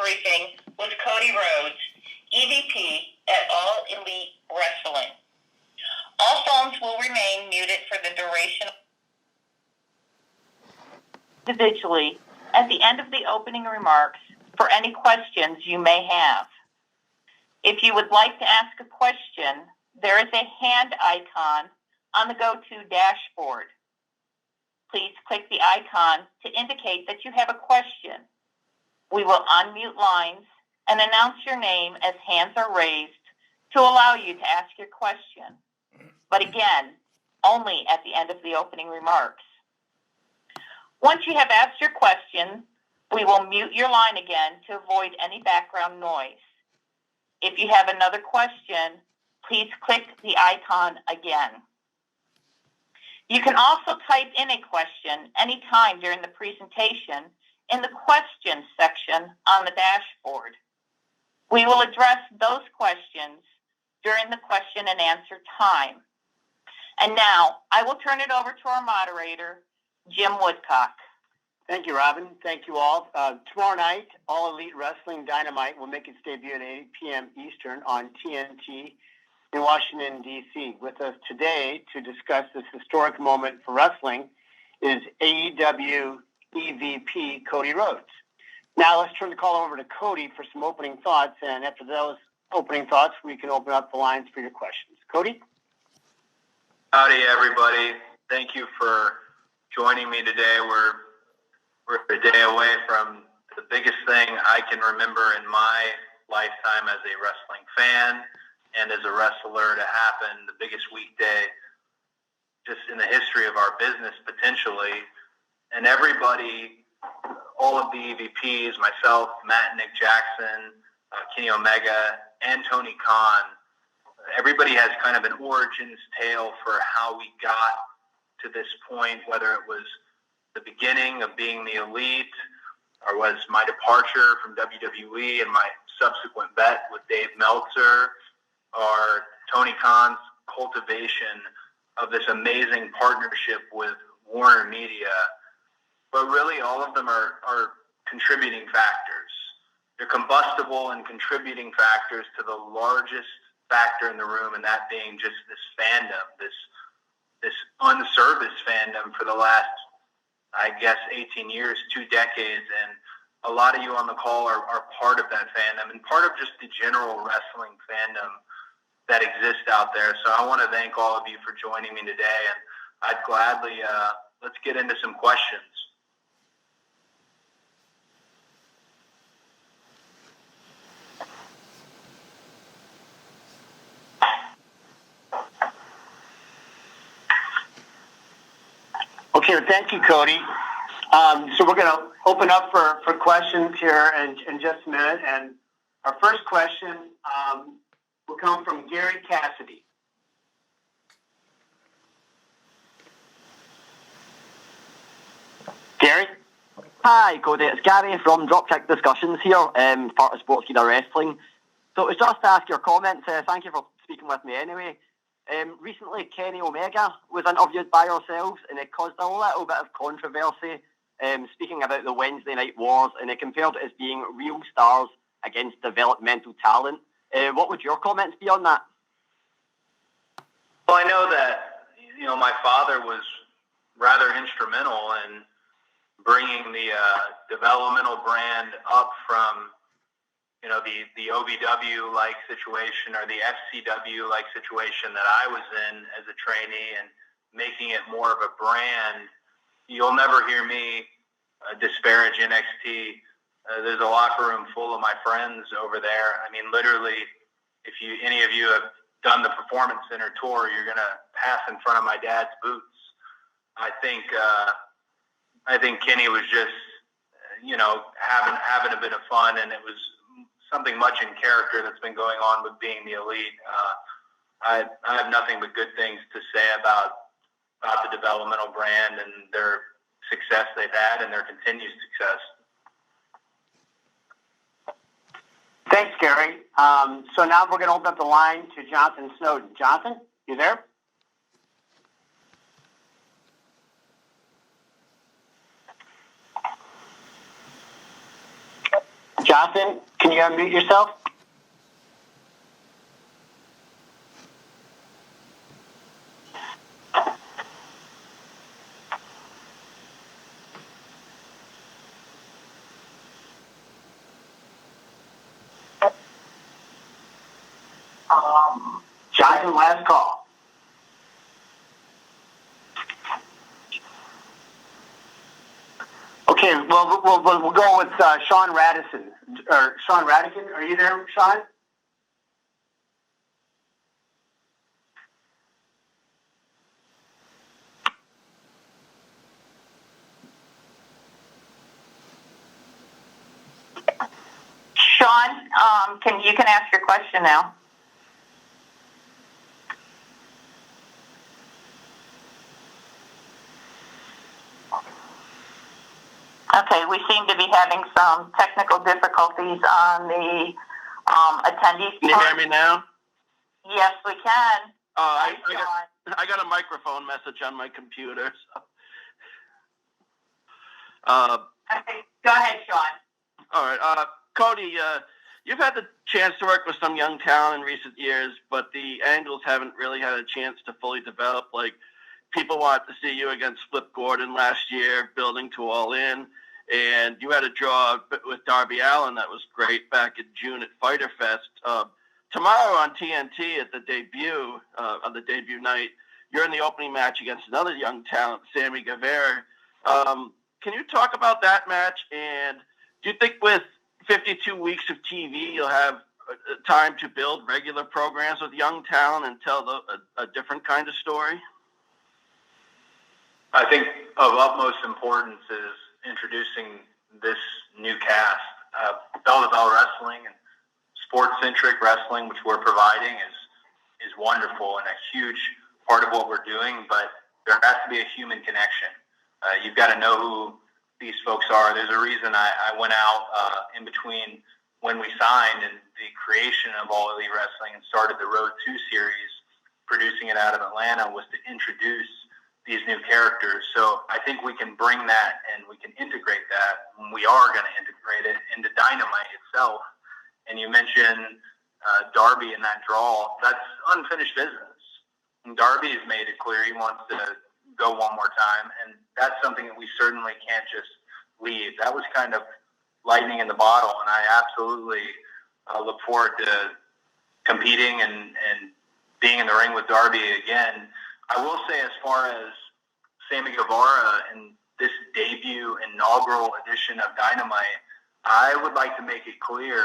briefing with Cody Rhodes, EVP at All Elite Wrestling. All phones will remain muted for the duration. Individually, at the end of the opening remarks, for any questions you may have. If you would like to ask a question, there is a hand icon on the go-to dashboard. Please click the icon to indicate that you have a question. We will unmute lines and announce your name as hands are raised to allow you to ask your question. But again, only at the end of the opening remarks. Once you have asked your question, we will mute your line again to avoid any background noise. If you have another question, please click the icon again. You can also type in a question anytime during the presentation in the questions section on the dashboard. We will address those questions during the question and answer time. And now, I will turn it over to our moderator, Jim Woodcock. Thank you, Robin. Thank you all. Tomorrow night, All Elite Wrestling Dynamite will make its debut at 8 p.m. Eastern on TNT in Washington, D.C. With us today to discuss this historic moment for wrestling is AEW EVP Cody Rhodes. Now let's turn the call over to Cody for some opening thoughts, and after those opening thoughts, we can open up the lines for your questions. Cody? Howdy, everybody. Thank you for joining me today. We're a day away from the biggest thing I can remember in my lifetime as a wrestling fan and as a wrestler to happen, the biggest weekday just in the history of our business, potentially. And everybody, all of the EVPs, myself, Matt and Nick Jackson, Kenny Omega, and Tony Khan, everybody has kind of an origins tale for how we got to this point, whether it was the beginning of being the elite or was my departure from WWE and my subsequent bet with Dave Meltzer, or Tony Khan's cultivation of this amazing partnership with Warner Media. But really, all of them are contributing factors. They're combustible and contributing factors to the largest factor in the room, and that being just this fandom, this unserviced fandom for the last, I guess, 18 years, 2 decades. And a lot of you on the call are part of that fandom and part of just the general wrestling fandom that exists out there. So I want to thank all of you for joining me today, and I'd gladly, let's get into some questions. Okay, well, thank you, Cody. So we're going to open up for questions here in just a minute. And our first question will come from Gary Cassidy. Gary? Hi, Cody. It's Gary from Dropkick Discussions here, part of Sportskeeda Wrestling. So it was just to ask your comments. Thank you for speaking with me anyway. Recently, Kenny Omega was interviewed by yourselves, and it caused a little bit of controversy, speaking about the Wednesday Night Wars, and it compared it as being real stars against developmental talent. What would your comments be on that? Well, I know that, my father was rather instrumental in bringing the developmental brand up from the OVW-like situation or the FCW-like situation that I was in as a trainee and making it more of a brand. You'll never hear me disparage NXT. There's a locker room full of my friends over there. I mean, literally, if any of you have done the Performance Center tour, you're going to pass in front of my dad's boots. I think Kenny was just, having a bit of fun, and it was something much in character that's been going on with being the elite. I have nothing but good things to say about the developmental brand and their success they've had and their continued success. Thanks, Gary. So now we're going to open up the line to Jonathan Snowden. Jonathan, you there? Jonathan, can you unmute yourself? Jonathan, last call. Okay, well, we'll go with Sean Radisson. Or Sean Radican. Are you there, Sean? Sean, you can ask your question now. Okay, we seem to be having some technical difficulties on the attendees. Can you hear me now? Yes, we can. I got a microphone message on my computer. So. Okay, go ahead, Sean. All right. Cody, you've had the chance to work with some young talent in recent years, but the Angles haven't really had a chance to fully develop. Like, people want to see you against Flip Gordon last year, building to All In, and you had a draw with Darby Allin that was great back in June at Fyter Fest. Tomorrow on TNT at the debut, on the debut night, you're in the opening match against another young talent, Sammy Guevara. Can you talk about that match? And do you think with 52 weeks of TV, you'll have time to build regular programs with young talent and tell a different kind of story? I think of utmost importance is introducing this new cast. Bell-to-bell wrestling and sports-centric wrestling, which we're providing, is wonderful and a huge part of what we're doing, but there has to be a human connection. You've got to know who these folks are. There's a reason I went out in between when we signed and the creation of All Elite Wrestling and started the Road 2 series, producing it out of Atlanta, was to introduce these new characters. So I think we can bring that and we can integrate that. And we are going to integrate it into Dynamite itself. And you mentioned Darby in that draw. That's unfinished business. And Darby has made it clear he wants to go one more time, and that's something that we certainly can't just leave. That was kind of lightning in the bottle, and I absolutely look forward to competing and being in the ring with Darby again. I will say, as far as Sammy Guevara and this debut inaugural edition of Dynamite, I would like to make it clear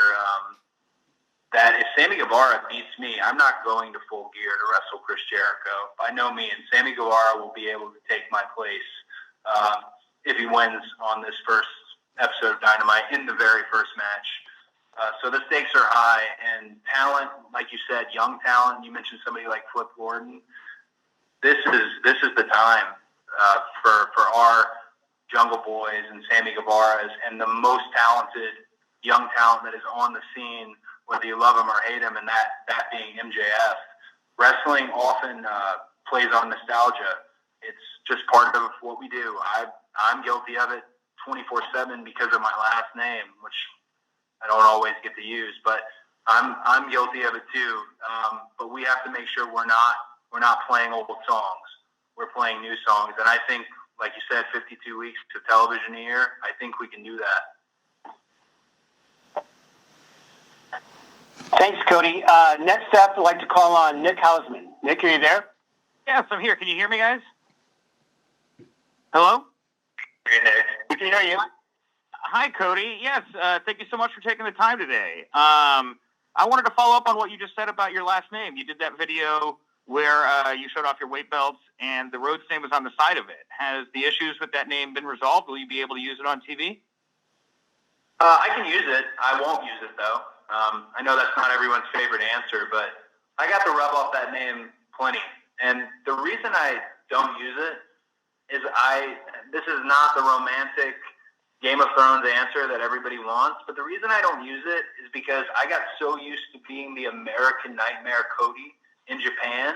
that if Sammy Guevara beats me, I'm not going to Full Gear to wrestle Chris Jericho. By no means. Sammy Guevara will be able to take my place if he wins on this first episode of Dynamite in the very first match. So the stakes are high, and talent, like you said, young talent. You mentioned somebody like Flip Gordon. This is the time for our Jungle Boys and Sammy Guevara's and the most talented young talent that is on the scene, whether you love him or hate him, and that being MJF. Wrestling often plays on nostalgia. It's just part of what we do. I'm guilty of it 24/7 because of my last name, which I don't always get to use, but I'm guilty of it too. But we have to make sure we're not playing old songs. We're playing new songs, and I think, like you said, 52 weeks of television a year. I think we can do that. Thanks, Cody. Next up, I'd like to call on Nick Hausman. Nick, are you there? Yes, I'm here. Can you hear me, guys? Hello? We can hear you. Hi, Cody. Yes, thank you so much for taking the time today. I wanted to follow up on what you just said about your last name. You did that video where you showed off your weight belts, and the Rhodes name was on the side of it. Has the issues with that name been resolved? Will you be able to use it on TV? I can use it. I won't use it, though. I know that's not everyone's favorite answer, but I got to rub off that name plenty. And the reason I don't use it is this is not the romantic Game of Thrones answer that everybody wants, but the reason I don't use it is because I got so used to being the American Nightmare Cody in Japan.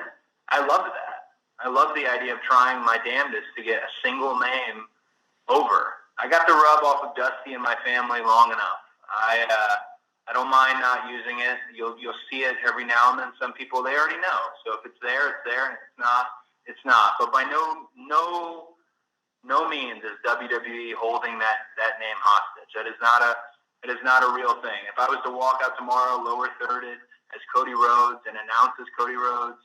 I loved that. I love the idea of trying my damnedest to get a single name over. I got the rub off of Dusty and my family long enough. I don't mind not using it. You'll see it every now and then. Some people, they already know. So if it's there, it's there, and if it's not, it's not. But by no means is WWE holding that name hostage. That is not a real thing. If I was to walk out tomorrow, lower thirded as Cody Rhodes and announce as Cody Rhodes,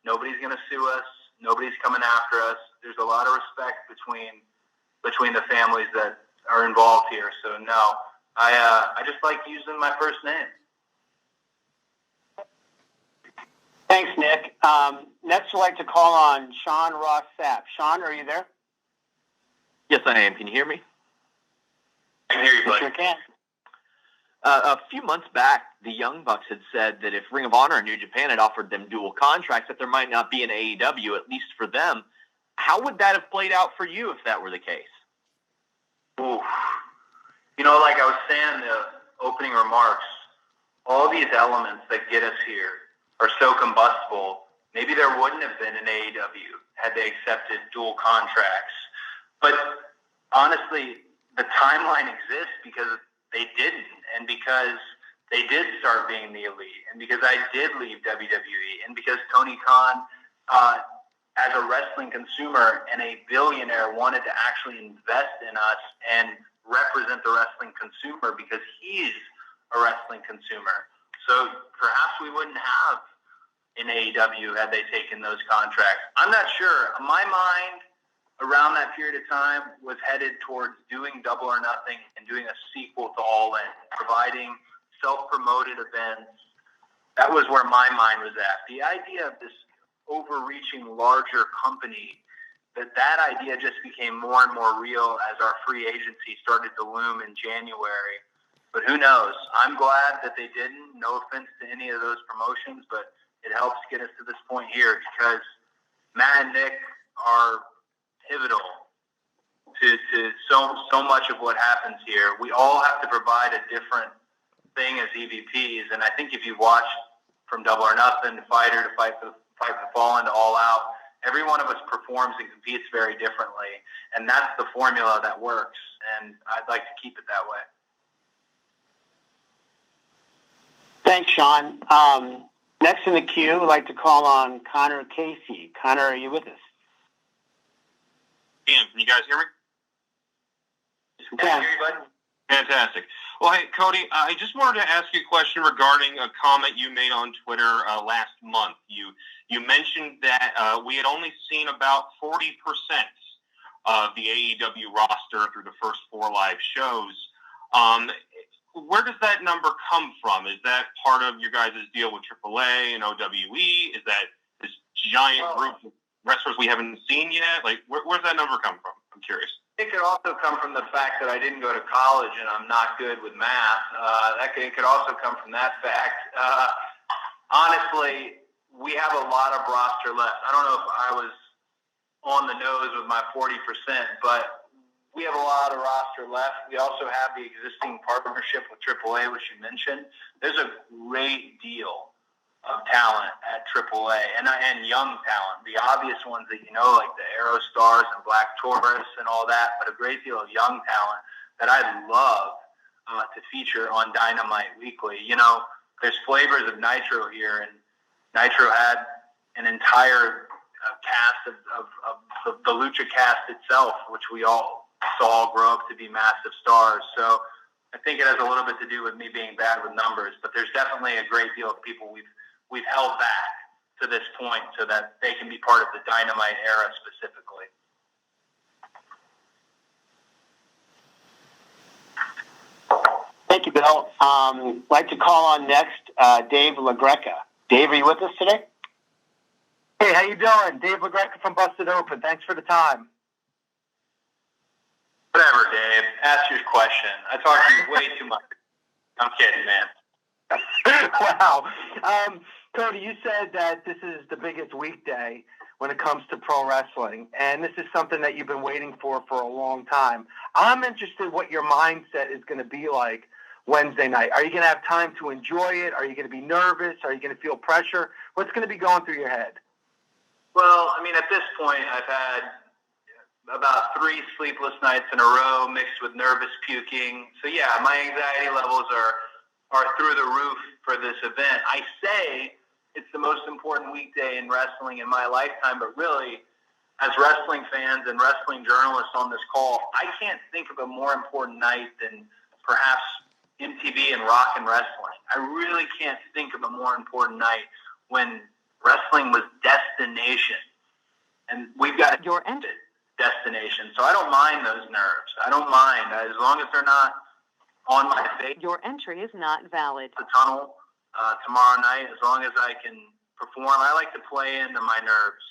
nobody's going to sue us. Nobody's coming after us. There's a lot of respect between the families that are involved here. So no, I just like using my first name. Thanks, Nick. Next, I'd like to call on Sean Ross Sapp. Sean, are you there? Yes, I am. Can you hear me? I can hear you, buddy. Sure can. A few months back, the Young Bucks had said that if Ring of Honor and New Japan had offered them dual contracts, that there might not be an AEW, at least for them. How would that have played out for you if that were the case? Ooh. Like I was saying in the opening remarks, all these elements that get us here are so combustible. Maybe there wouldn't have been an AEW had they accepted dual contracts. But honestly, the timeline exists because they didn't, and because they did start being the elite, and because I did leave WWE, and because Tony Khan, as a wrestling consumer and a billionaire, wanted to actually invest in us and represent the wrestling consumer because he's a wrestling consumer. So perhaps we wouldn't have an AEW had they taken those contracts. I'm not sure. My mind around that period of time was headed towards doing Double or Nothing and doing a sequel to All In, providing self-promoted events. That was where my mind was at. The idea of this overreaching larger company, that idea just became more and more real as our free agency started to loom in January. But who knows? I'm glad that they didn't. No offense to any of those promotions, but it helps get us to this point here because Matt and Nick are pivotal to so much of what happens here. We all have to provide a different thing as EVPs, and I think if you watch from Double or Nothing to Fighter to Fight for Fallen to All Out, every one of us performs and competes very differently, and that's the formula that works, and I'd like to keep it that way. Thanks, Sean. Next in the queue, I'd like to call on Connor Casey. Connor, are you with us? Ian, can you guys hear me? Yeah. Fantastic. Well, hey, Cody, I just wanted to ask you a question regarding a comment you made on Twitter last month. You mentioned that we had only seen about 40% of the AEW roster through the first 4 live shows. Where does that number come from? Is that part of your guys' deal with AAA and OWE? Is that this giant group of wrestlers we haven't seen yet? Like, where's that number come from? I'm curious. It could also come from the fact that I didn't go to college and I'm not good with math. It could also come from that fact. Honestly, we have a lot of roster left. I don't know if I was on the nose with my 40%, but we have a lot of roster left. We also have the existing partnership with AAA, which you mentioned. There's a great deal of talent at AAA and young talent. The obvious ones that you know, like the Aero Stars and Black Taurus and all that, but a great deal of young talent that I'd love to feature on Dynamite weekly. You know, there's flavors of Nitro here, and Nitro had an entire cast of the Lucha cast itself, which we all saw grow up to be massive stars. So I think it has a little bit to do with me being bad with numbers, but there's definitely a great deal of people we've held back to this point so that they can be part of the Dynamite era specifically. Thank you, Bill. I'd like to call on next Dave LaGreca. Dave, are you with us today? Hey, how you doing? Dave LaGreca from Busted Open. Thanks for the time. Whatever, Dave. Ask your question. I talk to you way too much. I'm kidding, man. Wow. Cody, you said that this is the biggest weekday when it comes to pro wrestling, and this is something that you've been waiting for a long time. I'm interested what your mindset is going to be like Wednesday night. Are you going to have time to enjoy it? Are you going to be nervous? Are you going to feel pressure? What's going to be going through your head? Well, I mean, at this point, I've had about 3 sleepless nights in a row mixed with nervous puking. So yeah, my anxiety levels are through the roof for this event. I say it's the most important weekday in wrestling in my lifetime, but really, as wrestling fans and wrestling journalists on this call, I can't think of a more important night than perhaps MTV and Rock and Wrestling. I really can't think of a more important night when wrestling was destination. And we've got your destination. So I don't mind those nerves. I don't mind. As long as they're not on my face. Your entry is not valid. The tunnel tomorrow night, as long as I can perform. I like to play into my nerves.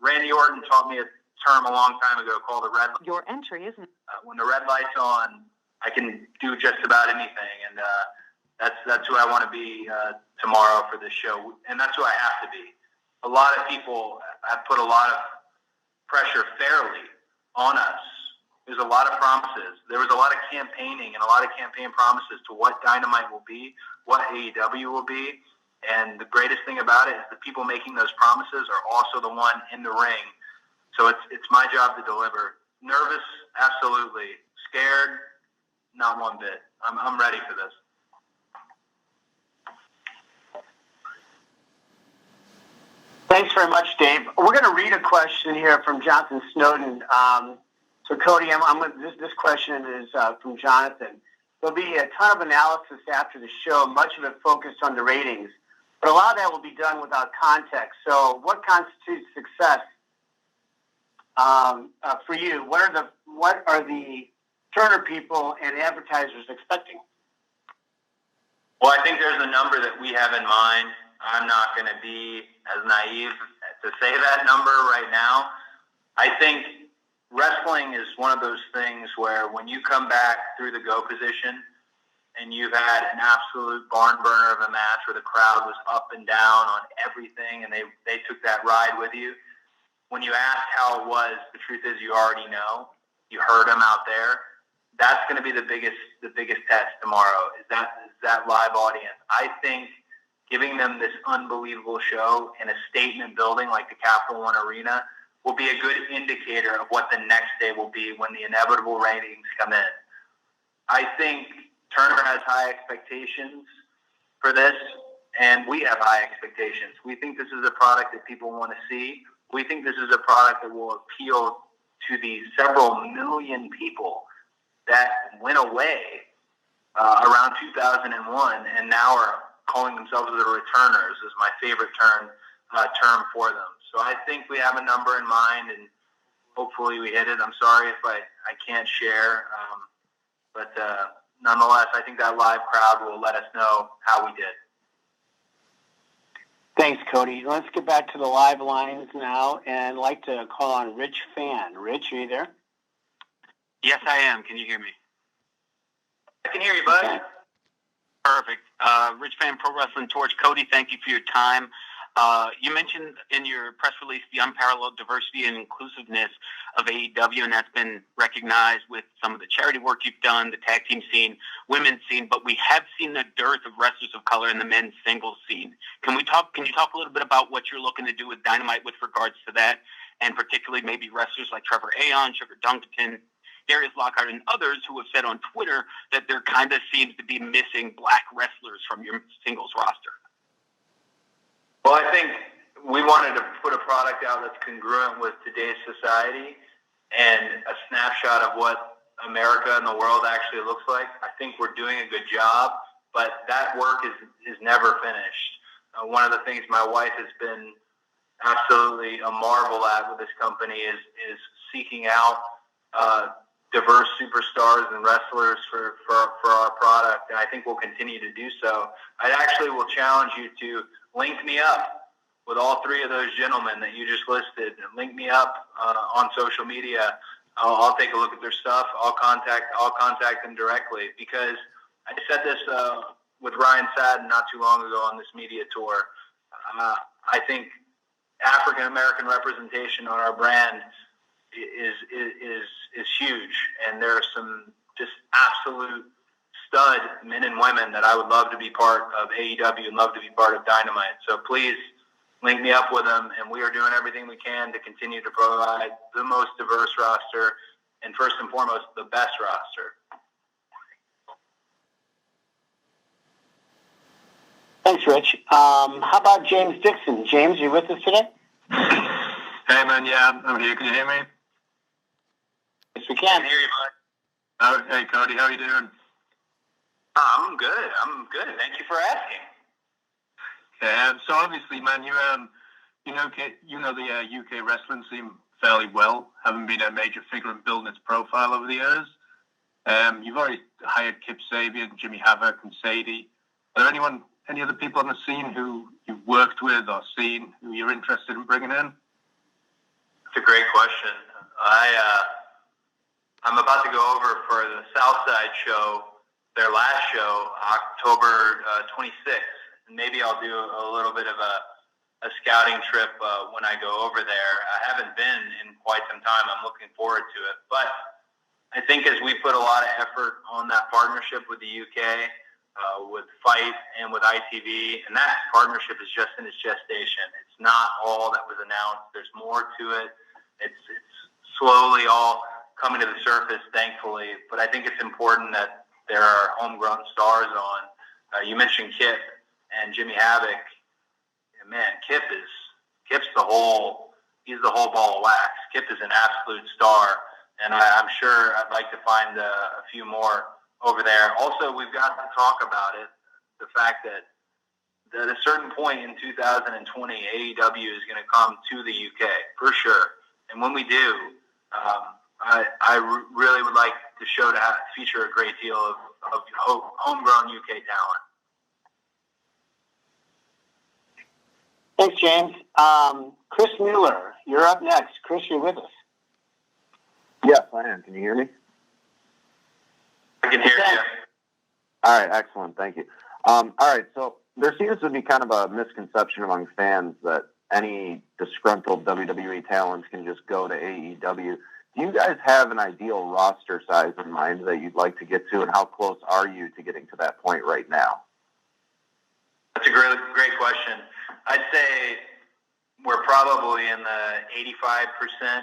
Randy Orton taught me a term a long time ago called the red light. Your entry is when the red light's on, I can do just about anything, and that's who I want to be tomorrow for this show, and that's who I have to be. A lot of people have put a lot of pressure fairly on us. There's a lot of promises. There was a lot of campaigning and a lot of campaign promises to what Dynamite will be, what AEW will be. And the greatest thing about it is the people making those promises are also the one in the ring. So it's my job to deliver. Nervous, absolutely. Scared, not one bit. I'm ready for this. Thanks very much, Dave. We're going to read a question here from Jonathan Snowden. So, Cody, this question is from Jonathan. There'll be a ton of analysis after the show, much of it focused on the ratings, but a lot of that will be done without context. So, what constitutes success for you? What are the Turner people and advertisers expecting? Well, I think there's a number that we have in mind. I'm not going to be as naive to say that number right now. I think wrestling is one of those things where when you come back through the go position and you've had an absolute barn burner of a match where the crowd was up and down on everything and they took that ride with you, when you ask how it was, the truth is you already know. You heard them out there. That's going to be the biggest test tomorrow, is that live audience. I think giving them this unbelievable show in a statement building like the Capital One Arena will be a good indicator of what the next day will be when the inevitable ratings come in. I think Turner has high expectations for this, and we have high expectations. We think this is a product that people want to see. We think this is a product that will appeal to the several million people that went away around 2001 and now are calling themselves the returners, is my favorite term for them. So I think we have a number in mind, and hopefully we hit it. I'm sorry if I can't share, but nonetheless, I think that live crowd will let us know how we did. Thanks, Cody. Let's get back to the live lines now, and I'd like to call on Rich Fan. Rich, are you there? Yes, I am. Can you hear me? I can hear you, bud. Okay. Perfect. Rich Fan, Pro Wrestling Torch. Cody, thank you for your time. You mentioned in your press release the unparalleled diversity and inclusiveness of AEW, and that's been recognized with some of the charity work you've done, the tag team scene, women's scene, but we have seen the dearth of wrestlers of color in the men's singles scene. Can you talk a little bit about what you're looking to do with Dynamite with regards to that, and particularly maybe wrestlers like Trevor Aeon, Sugar Dunkerton, Darius Lockhart, and others who have said on Twitter that there kind of seems to be missing black wrestlers from your singles roster? Well, I think we wanted to put a product out that's congruent with today's society and a snapshot of what America and the world actually looks like. I think we're doing a good job, but that work is never finished. One of the things my wife has been absolutely a marvel at with this company is seeking out diverse superstars and wrestlers for our product, and I think we'll continue to do so. I actually will challenge you to link me up with all three of those gentlemen that you just listed. Link me up on social media. I'll take a look at their stuff. I'll contact them directly, because I said this with Ryan Sadden not too long ago on this media tour. I think African American representation on our brand is huge, and there are some just absolute stud men and women that I would love to be part of AEW and love to be part of Dynamite. So please link me up with them, and we are doing everything we can to continue to provide the most diverse roster and, first and foremost, the best roster. Thanks, Rich. How about James Dixon? James, you with us today? Hey, man, yeah, I'm here. Can you hear me? Yes, we can. I hear you, bud. Oh, hey, Cody, how are you doing? I'm good. Thank you for asking. So obviously, man, you know the UK wrestling scene fairly well, having been a major figure in building its profile over the years. You've already hired Kip Sabian, Jimmy Havoc, and Sadie. Are there any other people on the scene who you've worked with or seen who you're interested in bringing in? It's a great question. I'm about to go over for the Southside show, their last show, October 26th. And maybe I'll do a little bit of a scouting trip when I go over there. I haven't been in quite some time. I'm looking forward to it. But I think as we put a lot of effort on that partnership with the UK, with Fight and with ITV, and that partnership is just in its gestation. It's not all that was announced. There's more to it. It's slowly all coming to the surface, thankfully. But I think it's important that there are homegrown stars on. You mentioned Kip and Jimmy Havoc. And man, Kip's the whole ball of wax. Kip is an absolute star, and I'm sure I'd like to find a few more over there. Also, we've got to talk about it, the fact that at a certain point in 2020, AEW is going to come to the UK, for sure. And when we do, I really would like the show to feature a great deal of homegrown UK talent. Thanks, James. Chris Mueller, you're up next. Chris, you're with us. Yes, I am. Can you hear me? I can hear you. All right, excellent. Thank you. All right, so there seems to be kind of a misconception among fans that any disgruntled WWE talents can just go to AEW. Do you guys have an ideal roster size in mind that you'd like to get to, and how close are you to getting to that point right now? That's a great question. I'd say we're probably in the 85%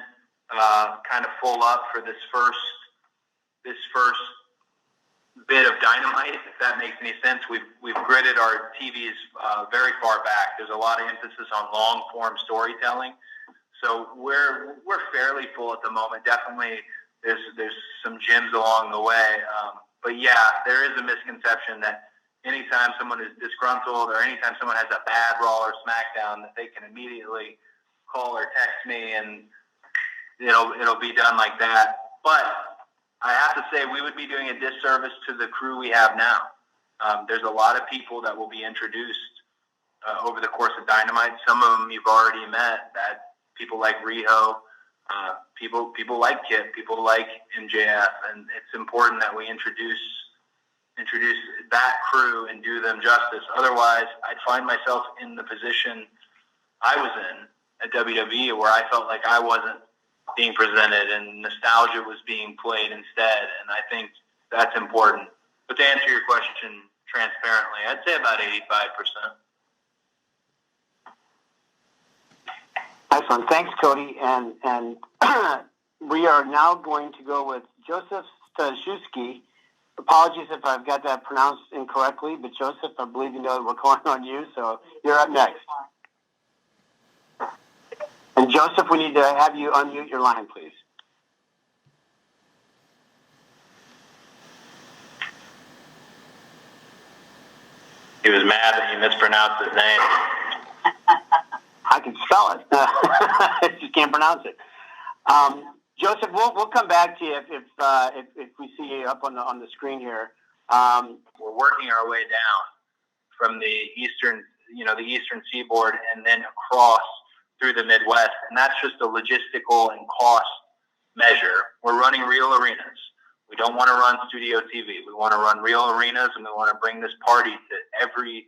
kind of full up for this first bit of Dynamite, if that makes any sense. We've gridded our TVs very far back. There's a lot of emphasis on long form storytelling, so we're fairly full at the moment. Definitely, there's some gems along the way, but yeah, there is a misconception that anytime someone is disgruntled or anytime someone has a bad Raw or SmackDown, that they can immediately call or text me and it'll be done like that. But I have to say we would be doing a disservice to the crew we have now. There's a lot of people that will be introduced over the course of Dynamite. Some of them you've already met, that people like Riho, people like Kip, people like MJF, and it's important that we introduce that crew and do them justice. Otherwise, I'd find myself in the position I was in at WWE, where I felt like I wasn't being presented and nostalgia was being played instead, and I think that's important. But to answer your question transparently, I'd say about 85%. Excellent. Thanks, Cody. And we are now going to go with Joseph Staszewski. Apologies if I've got that pronounced incorrectly, but Joseph, I believe you know that we're calling on you, so you're up next. And Joseph, we need to have you unmute your line, please. He was mad that you mispronounced his name. I can spell it. I just can't pronounce it. Joseph, we'll come back to you if we see you up on the screen here. We're working our way down from the eastern seaboard and then across through the Midwest, and that's just a logistical and cost measure. We're running real arenas. We don't want to run studio TV. We want to run real arenas, and we want to bring this party to every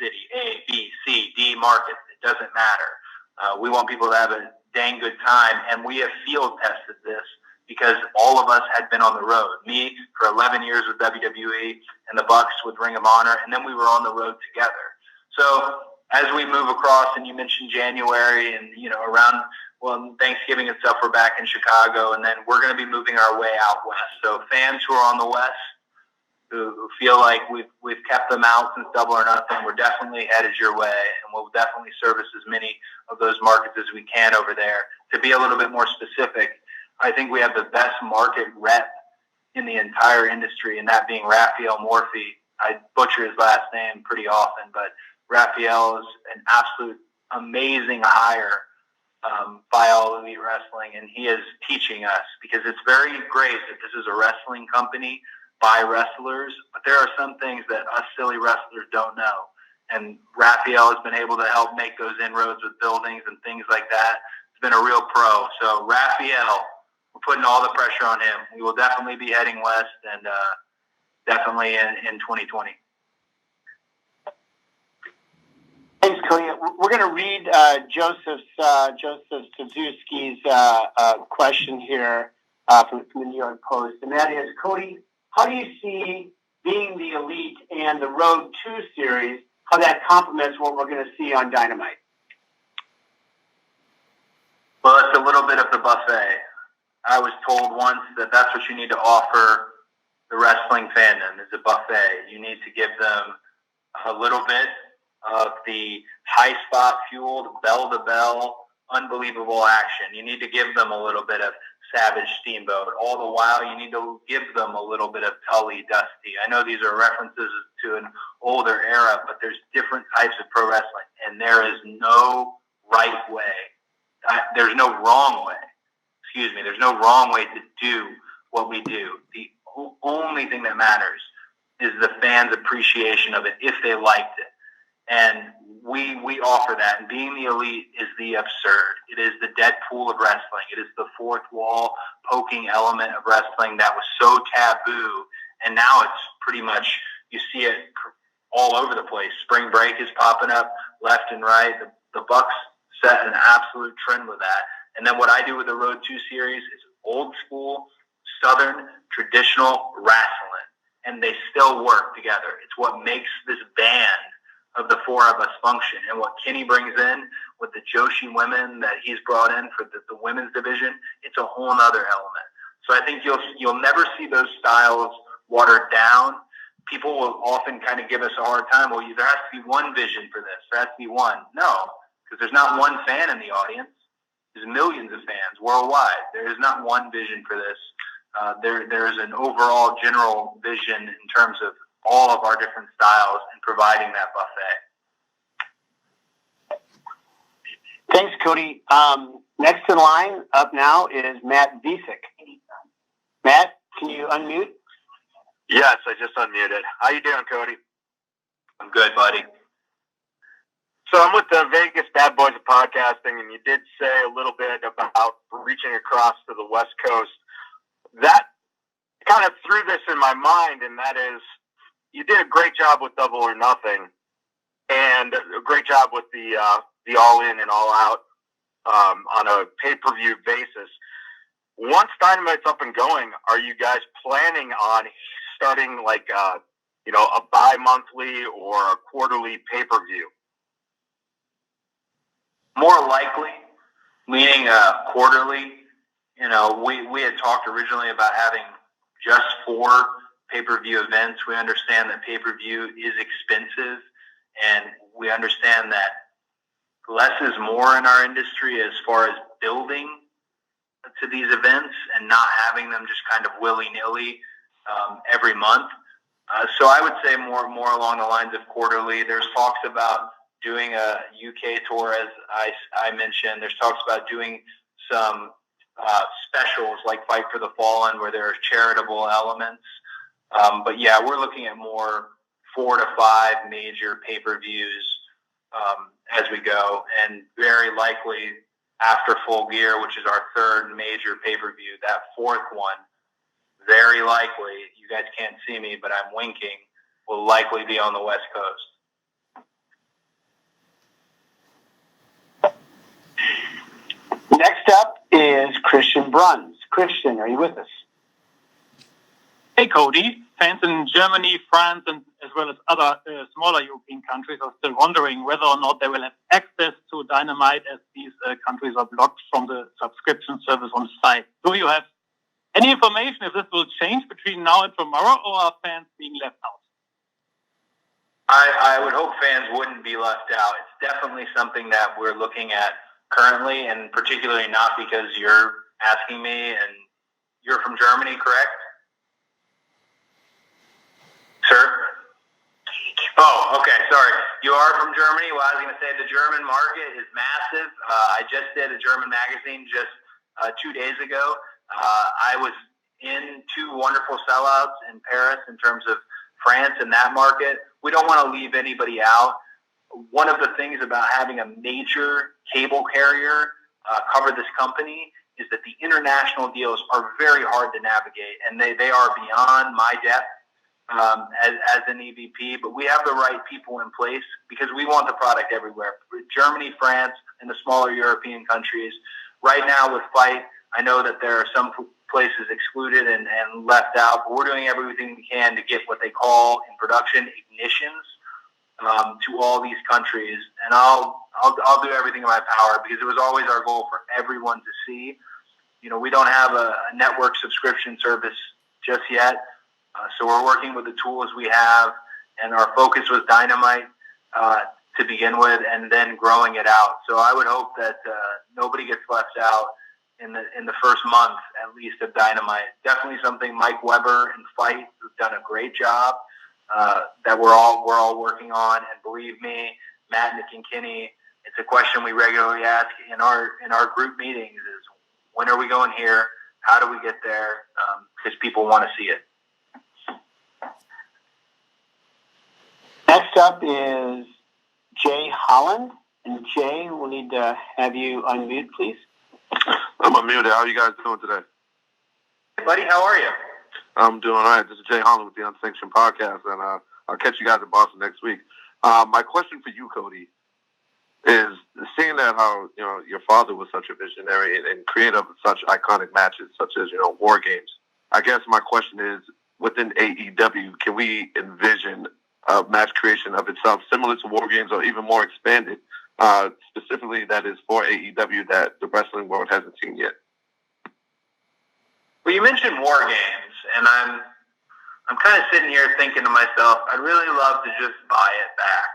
city, A, B, C, D market. It doesn't matter. We want people to have a dang good time, and we have field tested this because all of us had been on the road. Me for 11 years with WWE, and the Bucks with Ring of Honor, and then we were on the road together. So as we move across, and you mentioned January and, around, Thanksgiving and stuff, we're back in Chicago, and then we're going to be moving our way out west. So fans who are on the west, who feel like we've kept them out since Double or Nothing, we're definitely headed your way, and we'll definitely service as many of those markets as we can over there. To be a little bit more specific, I think we have the best market rep in the entire industry, and that being Raphael Morphy. I butcher his last name pretty often, but Raphael is an absolute amazing hire by All Elite Wrestling, and he is teaching us, because it's very great that this is a wrestling company by wrestlers, but there are some things that us silly wrestlers don't know. And Raphael has been able to help make those inroads with buildings and things like that. It's been a real pro. So Raphael, we're putting all the pressure on him. We will definitely be heading west, and definitely in 2020. Thanks, Cody. We're going to read Joseph Suzuki's question here from the New York Post, and that is, Cody, how do you see being the Elite and the Road 2 series, how that complements what we're going to see on Dynamite? Well, it's a little bit of the buffet. I was told once that that's what you need to offer the wrestling fandom, is a buffet. You need to give them a little bit of the high spot fueled, bell-to-bell, unbelievable action. You need to give them a little bit of Savage Steamboat. All the while, you need to give them a little bit of Tully Dusty. I know these are references to an older era, but there's different types of pro wrestling, and there is no right way. There's no wrong way. Excuse me. There's no wrong way to do what we do. The only thing that matters is the fans' appreciation of it, if they liked it. And we offer that. And being the Elite is the absurd. It is the Deadpool of wrestling. It is the fourth wall poking element of wrestling that was so taboo. And now it's pretty much, you see it all over the place. Spring Break is popping up left and right. The Bucks set an absolute trend with that. And then what I do with the Road 2 series is old school, Southern, traditional wrestling. And they still work together. It's what makes this band of the four of us function. And what Kenny brings in with the Joshi women that he's brought in for the women's division, it's a whole other element. So I think you'll never see those styles watered down. People will often kind of give us a hard time. Well, there has to be one vision for this. There has to be one. No, because there's not one fan in the audience. There's millions of fans worldwide. There is not one vision for this. There is an overall general vision in terms of all of our different styles and providing that buffet. Thanks, Cody. Next in line up now is Matt Visick. Matt, can you unmute? Yes, I just unmuted. How you doing, Cody? I'm good, buddy. So I'm with the Vegas Bad Boys of Podcasting, and you did say a little bit about reaching across to the West Coast. That kind of threw this in my mind, and that is, you did a great job with Double or Nothing, and a great job with the All In and All Out on a pay-per-view basis. Once Dynamite's up and going, are you guys planning on starting like a bi-monthly or a quarterly pay-per-view? More likely, meaning quarterly. We had talked originally about having just 4 pay-per-view events. We understand that pay-per-view is expensive, and we understand that less is more in our industry as far as building to these events and not having them just kind of willy-nilly every month. So I would say more along the lines of quarterly. There's talks about doing a UK tour, as I mentioned. There's talks about doing some specials like Fight for the Fallen, where there are charitable elements. But yeah, we're looking at more 4 to 5 major pay-per-views as we go, and very likely after Full Gear, which is our 3rd major pay-per-view, that 4th one, very likely, you guys can't see me, but I'm winking, will likely be on the West Coast. Next up is Christian Bruns. Christian, are you with us? Hey, Cody. fans in Germany, France, and as well as other smaller European countries are still wondering whether or not they will have access to Dynamite, as these countries are blocked from the subscription service on site. Do you have any information if this will change between now and tomorrow, or are fans being left out? I would hope fans wouldn't be left out. It's definitely something that we're looking at currently, and particularly not because you're asking me, and you're from Germany, correct? Sir? Oh, okay, sorry. You are from Germany? Well, I was going to say the German market is massive. I just did a German magazine just 2 days ago. I was in 2 wonderful sellouts in Paris in terms of France and that market. We don't want to leave anybody out. One of the things about having a major cable carrier cover this company is that the international deals are very hard to navigate, and they are beyond my depth as an EVP, but we have the right people in place because we want the product everywhere. Germany, France, and the smaller European countries. Right now with FIGHT, I know that there are some places excluded and left out, but we're doing everything we can to get what they call in production ignitions to all these countries. And I'll do everything in my power because it was always our goal for everyone to see. You know, we don't have a network subscription service just yet. So we're working with the tools we have, and our focus was Dynamite to begin with, and then growing it out. So I would hope that nobody gets left out in the first month, at least, of Dynamite. Definitely something Mike Weber and FIGHT have done a great job that we're all working on. And believe me, Matt, Nick, and Kenny, it's a question we regularly ask in our group meetings: is when are we going here? How do we get there? Because people want to see it. Next up is Jay Holland. And Jay, we'll need to have you unmute, please. I'm unmuted. How are you guys doing today? Hey, buddy. How are you? I'm doing all right. This is Jay Holland with the Unsanctioned Podcast, and I'll catch you guys in Boston next week. My question for you, Cody, is seeing that how your father was such a visionary and creator of such iconic matches, such as War Games. I guess my question is, within AEW, can we envision a match creation of itself similar to War Games or even more expanded, specifically that is for AEW that the wrestling world hasn't seen yet? Well, you mentioned War Games, and I'm kind of sitting here thinking to myself, I'd really love to just buy it back.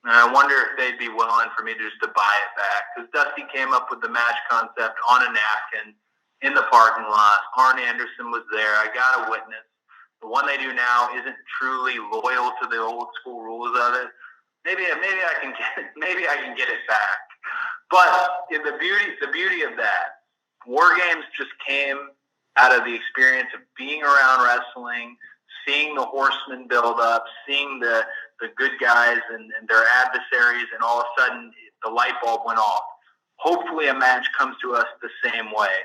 And I wonder if they'd be willing for me just to buy it back. Because Dusty came up with the match concept on a napkin in the parking lot. Arn Anderson was there. I got a witness. The one they do now isn't truly loyal to the old school rules of it. Maybe I can get it back. But in the beauty of that, War Games just came out of the experience of being around wrestling, seeing the horsemen build up, seeing the good guys and their adversaries, and all of a sudden the light bulb went off. Hopefully a match comes to us the same way.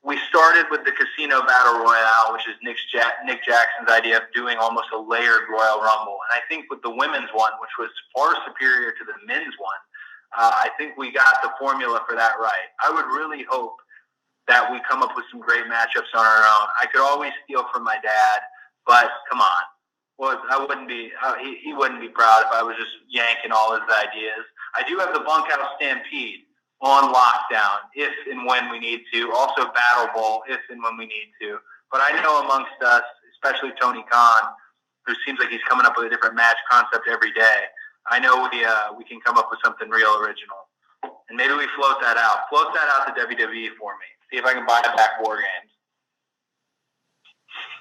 We started with the Casino Battle Royale, which is Nick Jackson's idea of doing almost a layered Royal Rumble. And I think with the women's one, which was far superior to the men's one, I think we got the formula for that right. I would really hope that we come up with some great matchups on our own. I could always steal from my dad, but come on. Well, I wouldn't be. He wouldn't be proud if I was just yanking all his ideas. I do have the Bunkhouse Stampede on lockdown if and when we need to. Also Battle Bowl if and when we need to. But I know amongst us, especially Tony Khan, who seems like he's coming up with a different match concept every day, I know we can come up with something real original. And maybe we float that out. Float that out to WWE for me. See if I can buy back War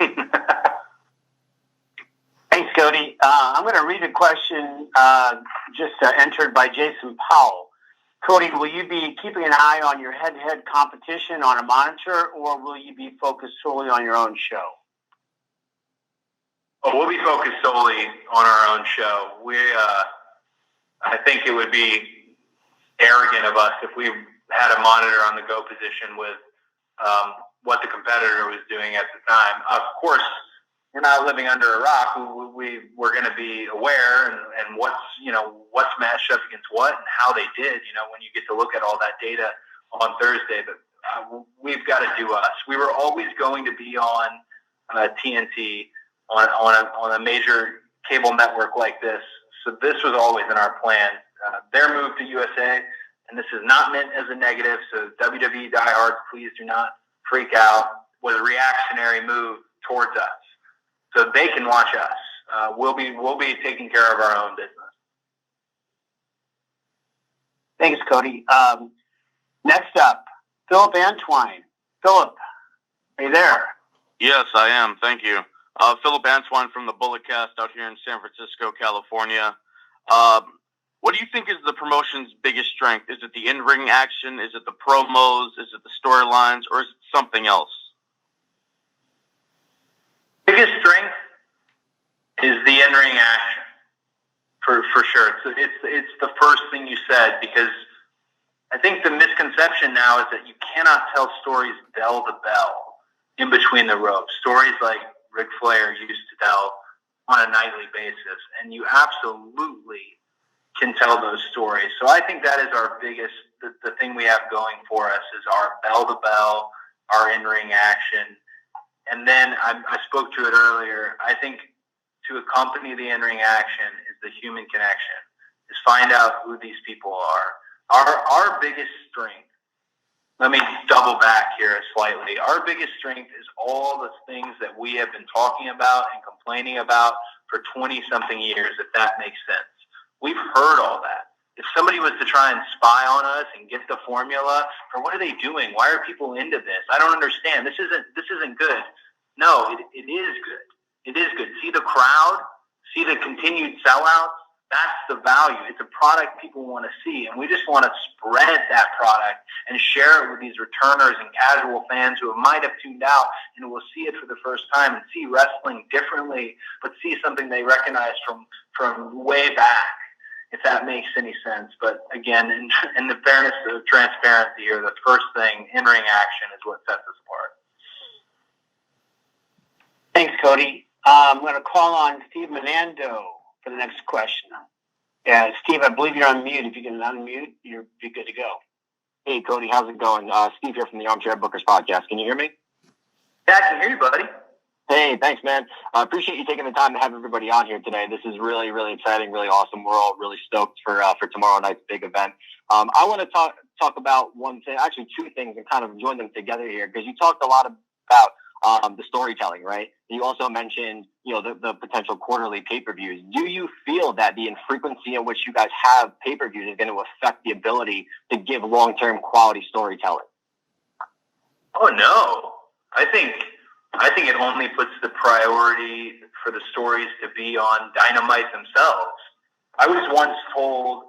Games. Thanks, Cody. I'm going to read a question just entered by Jason Powell. Cody, will you be keeping an eye on your head-to-head competition on a monitor, or will you be focused solely on your own show? Oh, we'll be focused solely on our own show. I think it would be arrogant of us if we had a monitor on the go position with what the competitor was doing at the time. Of course, we're not living under a rock. We're going to be aware and what's matched up against what and how they did. When you get to look at all that data on Thursday, but we've got to do us. We were always going to be on TNT. on a major cable network like this. So this was always in our plan. Their move to USA, and this is not meant as a negative, so WWE diehards, please do not freak out, was a reactionary move towards us. So they can watch us. We'll be taking care of our own business. Thanks, Cody. Next up, Philip Antwine. Philip, are you there? Yes, I am. Thank you. Philip Antoine from the Bulletcast out here in San Francisco, California. What do you think is the promotion's biggest strength? Is it the in-ring action? Is it the promos? Is it the storylines? Or is it something else? Biggest strength is the in-ring action, for sure. It's the first thing you said, because I think the misconception now is that you cannot tell stories bell to bell in between the ropes. Stories like Ric Flair used to tell on a nightly basis, and you absolutely can tell those stories. So I think that is our biggest, the thing we have going for us is our bell-to-bell, our in-ring action. And then I spoke to it earlier. I think to accompany the in-ring action is the human connection, is find out who these people are. Our biggest strength, let me double back here slightly. Our biggest strength is all the things that we have been talking about and complaining about for 20-something years, if that makes sense. We've heard all that. If somebody was to try and spy on us and get the formula for what are they doing? Why are people into this? I don't understand. This isn't good. No, it is good. It is good. See the crowd, see the continued sellouts. That's the value. It's a product people want to see, and we just want to spread that product and share it with these returners and casual fans who might have tuned out and will see it for the first time and see wrestling differently, but see something they recognize from way back, if that makes any sense. But again, in the fairness of transparency here, the first thing, in-ring action, is what sets us apart. Thanks, Cody. I'm going to call on Steve Menando for the next question. Yeah, Steve, I believe you're on mute. If you can unmute, you'll be good to go. Hey, Cody, how's it going? Steve here from the Armchair Bookers podcast. Can you hear me? Yeah, I can hear you, buddy. Hey, thanks, man. I appreciate you taking the time to have everybody on here today. This is really, really exciting, really awesome. We're all really stoked for tomorrow night's big event. I want to talk about one thing, actually two things, and kind of join them together here, because you talked a lot about the storytelling, right? You also mentioned, the potential quarterly pay-per-views. Do you feel that the infrequency in which you guys have pay-per-views is going to affect the ability to give long-term quality storytelling? Oh, no. I think it only puts the priority for the stories to be on Dynamite themselves. I was once told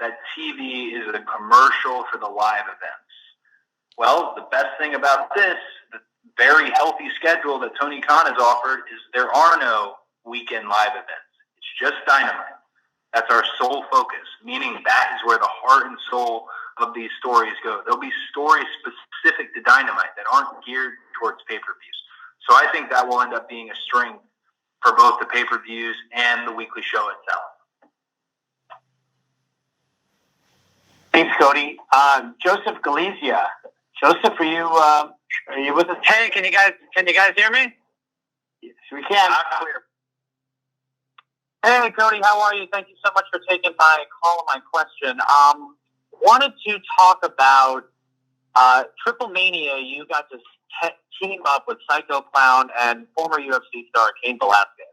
that TV is a commercial for the live events. Well, the best thing about this, the very healthy schedule that Tony Khan has offered, is there are no weekend live events. It's just Dynamite. That's our sole focus, meaning that is where the heart and soul of these stories go. There'll be stories specific to Dynamite that aren't geared towards pay-per-views. So I think that will end up being a strength for both the pay-per-views and the weekly show itself. Thanks, Cody. Joseph Galizia. Joseph, are you with us? Hey, can you guys hear me? Yes, we can. Clear. Hey, Cody, how are you? Thank you so much for taking my call and my question. Wanted to talk about Triple Mania. You got to team up with Psycho Clown and former UFC star Cain Velasquez.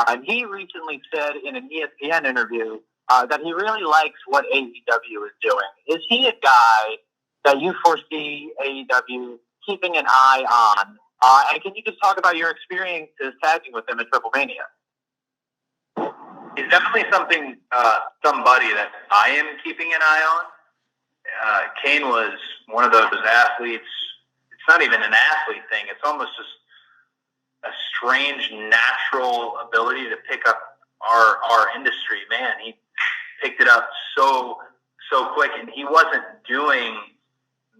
And he recently said in an ESPN interview that he really likes what AEW is doing. Is he a guy that you foresee AEW keeping an eye on? And can you just talk about your experiences tagging with him at Triple Mania? He's definitely somebody that I am keeping an eye on. Cain was one of those athletes. It's not even an athlete thing. It's almost just a strange natural ability to pick up our industry. Man, he picked it up so quick, and he wasn't doing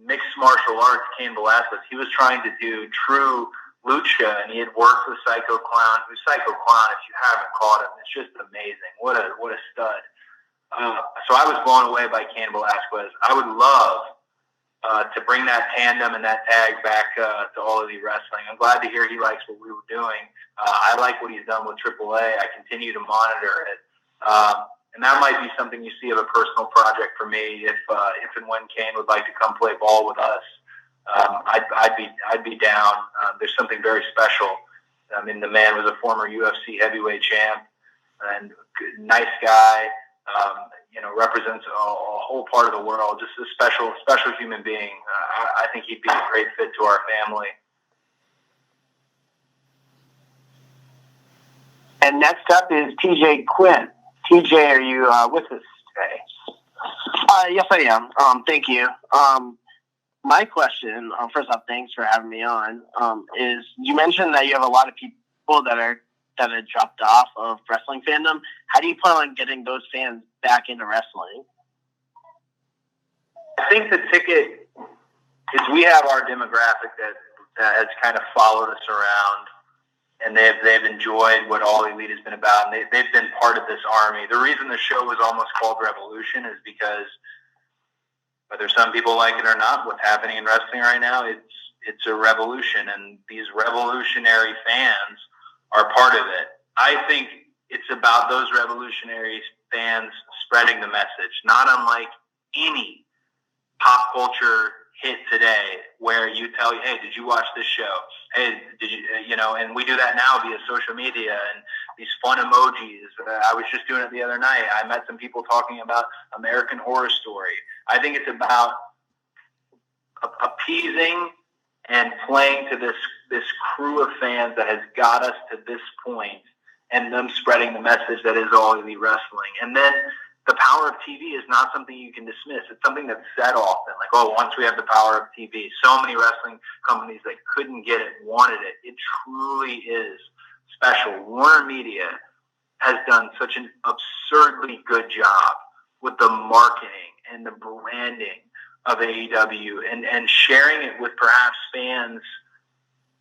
mixed martial arts, Cain Velasquez. He was trying to do true lucha, and he had worked with Psycho Clown. Who's Psycho Clown? If you haven't caught him, it's just amazing. What a stud! So I was blown away by Cain Velasquez. I would love to bring that tandem and that tag back to All Elite Wrestling. I'm glad to hear he likes what we were doing. I like what he's done with AAA. I continue to monitor it. And that might be something you see of a personal project for me if and when Kane would like to come play ball with us. I'd be down. There's something very special. I mean, the man was a former UFC heavyweight champ and nice guy. Represents a whole part of the world. Just a special human being. I think he'd be a great fit to our family. And next up is TJ Quinn. TJ, are you with us today? Yes, I am. Thank you. My question, first off, thanks for having me on, is you mentioned that you have a lot of people that have dropped off of wrestling fandom. How do you plan on getting those fans back into wrestling? I think the ticket is we have our demographic that has kind of followed us around, and they've enjoyed what All Elite has been about, and they've been part of this army. The reason the show was almost called Revolution is because whether some people like it or not, what's happening in wrestling right now, it's a revolution, and these revolutionary fans are part of it. I think it's about those revolutionary fans spreading the message, not unlike any pop culture hit today where you tell, hey, did you watch this show? Hey, did you, and we do that now via social media and these fun emojis. I was just doing it the other night. I met some people talking about American Horror Story. I think it's about appeasing and playing to this crew of fans that has got us to this point, and them spreading the message that is All Elite Wrestling. And then the power of TV is not something you can dismiss. It's something that's said often, like, oh, once we have the power of TV, so many wrestling companies that couldn't get it wanted it. It truly is special. Warner Media has done such an absurdly good job with the marketing and the branding of AEW and sharing it with perhaps fans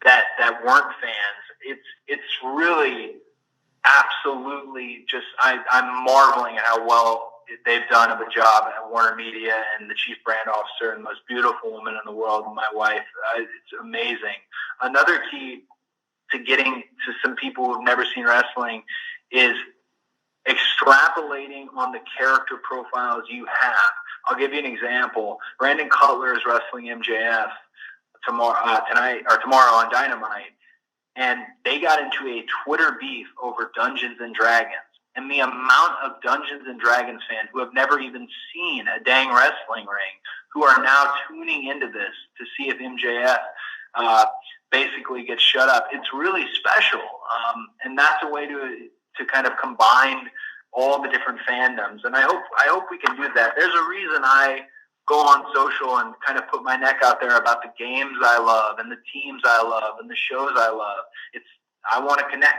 that weren't fans. It's really absolutely just, I'm marveling at how well they've done of a job at Warner Media and the chief brand officer and the most beautiful woman in the world, my wife. It's amazing. Another key to getting to some people who've never seen wrestling is extrapolating on the character profiles you have. I'll give you an example. Brandon Cutler is wrestling MJF tomorrow on Dynamite, and they got into a Twitter beef over Dungeons and Dragons. And the amount of Dungeons and Dragons fans who have never even seen a dang wrestling ring, who are now tuning into this to see if MJF basically gets shut up. It's really special, and that's a way to kind of combine all the different fandoms. And I hope we can do that. There's a reason I go on social and kind of put my neck out there about the games I love and the teams I love and the shows I love. I want to connect.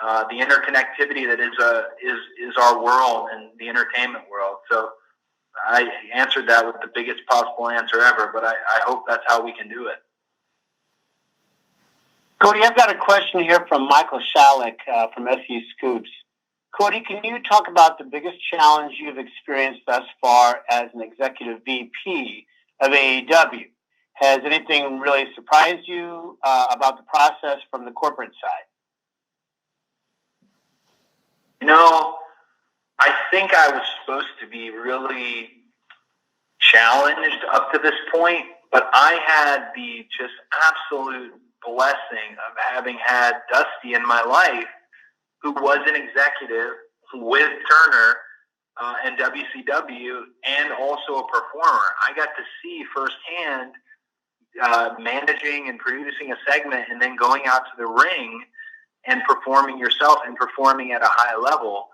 The interconnectivity that is our world and the entertainment world. So I answered that with the biggest possible answer ever, but I hope that's how we can do it. Cody, I've got a question here from Michael Shalik from SU Scoops. Cody, can you talk about the biggest challenge you've experienced thus far as an executive VP of AEW? Has anything really surprised you about the process from the corporate side? I think I was supposed to be really challenged up to this point, but I had the just absolute blessing of having had Dusty in my life, who was an executive with Turner and WCW and also a performer. I got to see firsthand managing and producing a segment and then going out to the ring and performing yourself and performing at a high level.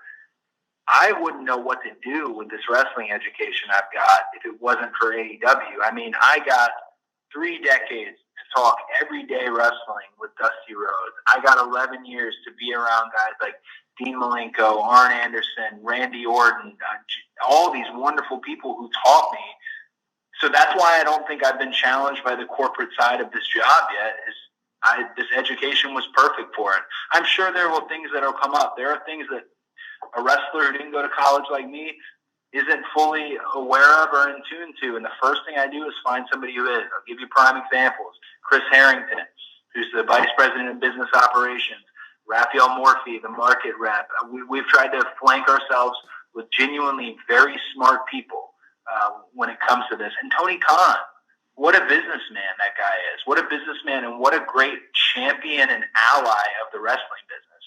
I wouldn't know what to do with this wrestling education I've got if it wasn't for AEW. I mean, I got 3 decades to talk everyday wrestling with Dusty Rhodes. I got 11 years to be around guys like Dean Malenko, Arn Anderson, Randy Orton, all these wonderful people who taught me. So that's why I don't think I've been challenged by the corporate side of this job yet. This education was perfect for it. I'm sure there will things that will come up. There are things that a wrestler who didn't go to college like me isn't fully aware of or in tune to. And the first thing I do is find somebody who is. I'll give you prime examples. Chris Harrington, who's the Vice President of Business Operations. Raphael Morphy, the market rep. We've tried to flank ourselves with genuinely very smart people when it comes to this. And Tony Khan, what a businessman that guy is. What a businessman and what a great champion and ally of the wrestling business.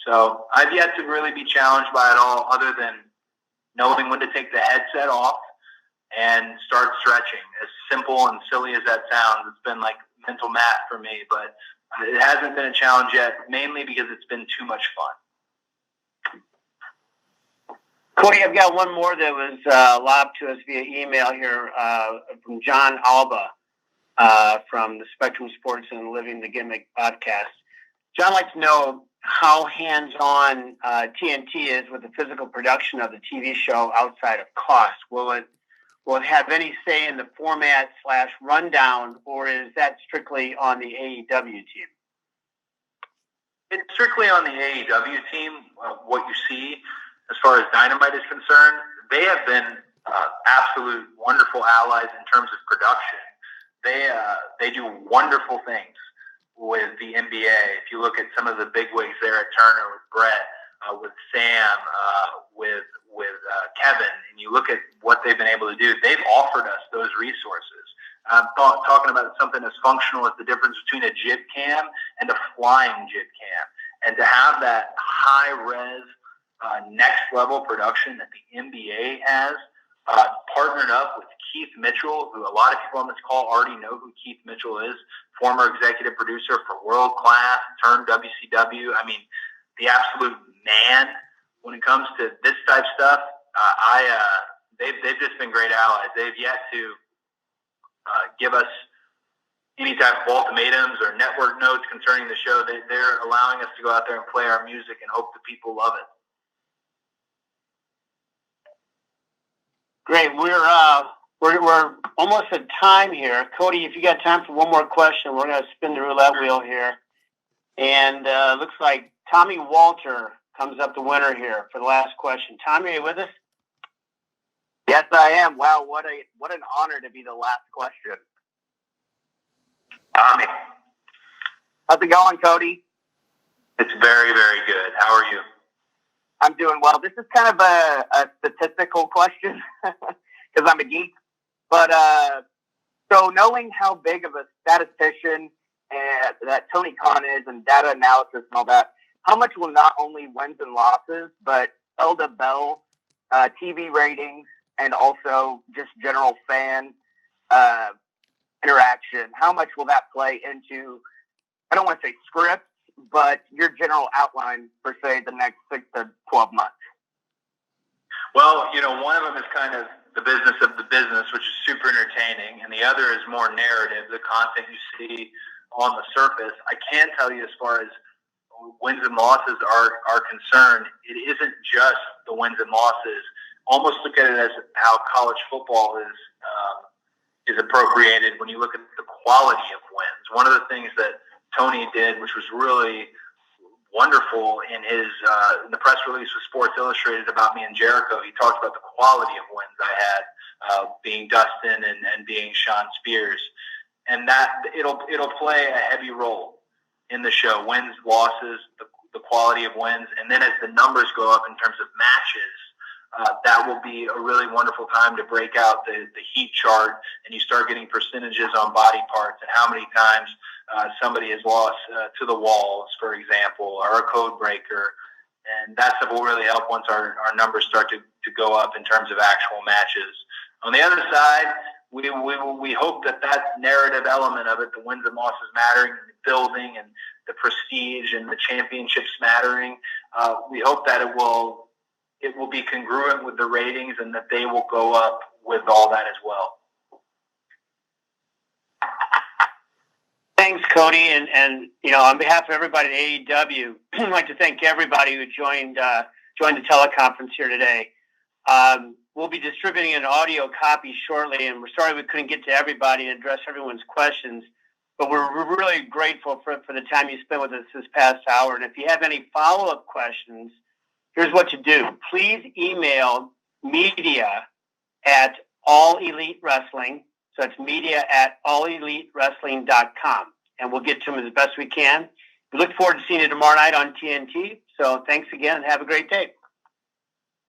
So I've yet to really be challenged by it all other than knowing when to take the headset off and start stretching. As simple and silly as that sounds, it's been like mental math for me, but it hasn't been a challenge yet, mainly because it's been too much fun. Cody, I've got one more that was lobbed to us via email here from John Alba from the Spectrum Sports and Living the Gimmick podcast. John likes to know how hands-on TNT is with the physical production of the TV show outside of cost. Will it have any say in the format / rundown, or is that strictly on the AEW team? It's strictly on the AEW team. What you see as far as Dynamite is concerned, they have been absolute wonderful allies in terms of production. They do wonderful things with the NBA. If you look at some of the big wigs there at Turner with Brett, with Sam, with Kevin, and you look at what they've been able to do, they've offered us those resources. Talking about something as functional as the difference between a jib cam and a flying jib cam. And to have that high-res, next-level production that the NBA has, partnered up with Keith Mitchell, who a lot of people on this call already know who Keith Mitchell is, former executive producer for World Class, turned WCW. I mean, the absolute man when it comes to this type of stuff. They've just been great allies. They've yet to give us any type of ultimatums or network notes concerning the show. They're allowing us to go out there and play our music and hope the people love it. Great. We're almost at time here. Cody, if you got time for one more question, we're going to spin the roulette wheel here. And looks like Tommy Walter comes up the winner here for the last question. Tommy, are you with us? Yes, I am. Wow, what an honor to be the last question. Tommy. How's it going, Cody? It's very, very good. How are you? I'm doing well. This is kind of a statistical question because I'm a geek. But so knowing how big of a statistician that Tony Khan is and data analysis and all that, how much will not only wins and losses, but Elda Bell, TV ratings, and also just general fan interaction, how much will that play into, I don't want to say scripts, but your general outline for, say, the next 6 to 12 months? Well, one of them is kind of the business of the business, which is super entertaining, and the other is more narrative, the content you see on the surface. I can tell you as far as wins and losses are concerned, it isn't just the wins and losses. Almost look at it as how college football is appropriated when you look at the quality of wins. One of the things that Tony did, which was really wonderful in the press release with Sports Illustrated about me and Jericho, he talked about the quality of wins I had, being Dustin and being Sean Spears, and that it'll play a heavy role in the show. Wins, losses, the quality of wins, and then as the numbers go up in terms of matches, that will be a really wonderful time to break out the heat chart, and you start getting percentages on body parts and how many times somebody has lost to the walls, for example, or a code breaker. And that stuff will really help once our numbers start to go up in terms of actual matches. On the other side, we hope that narrative element of it, the wins and losses mattering, and the building and the prestige and the championships mattering, we hope that it will be congruent with the ratings and that they will go up with all that as well. Thanks, Cody, and on behalf of everybody at AEW, I'd like to thank everybody who joined the teleconference here today. We'll be distributing an audio copy shortly, and we're sorry we couldn't get to everybody and address everyone's questions, but we're really grateful for the time you spent with us this past hour. And if you have any follow-up questions, here's what to do. Please email media@allelitewrestling. So it's media@allelitewrestling.com. And we'll get to them as best we can. We look forward to seeing you tomorrow night on TNT. So thanks again and have a great day.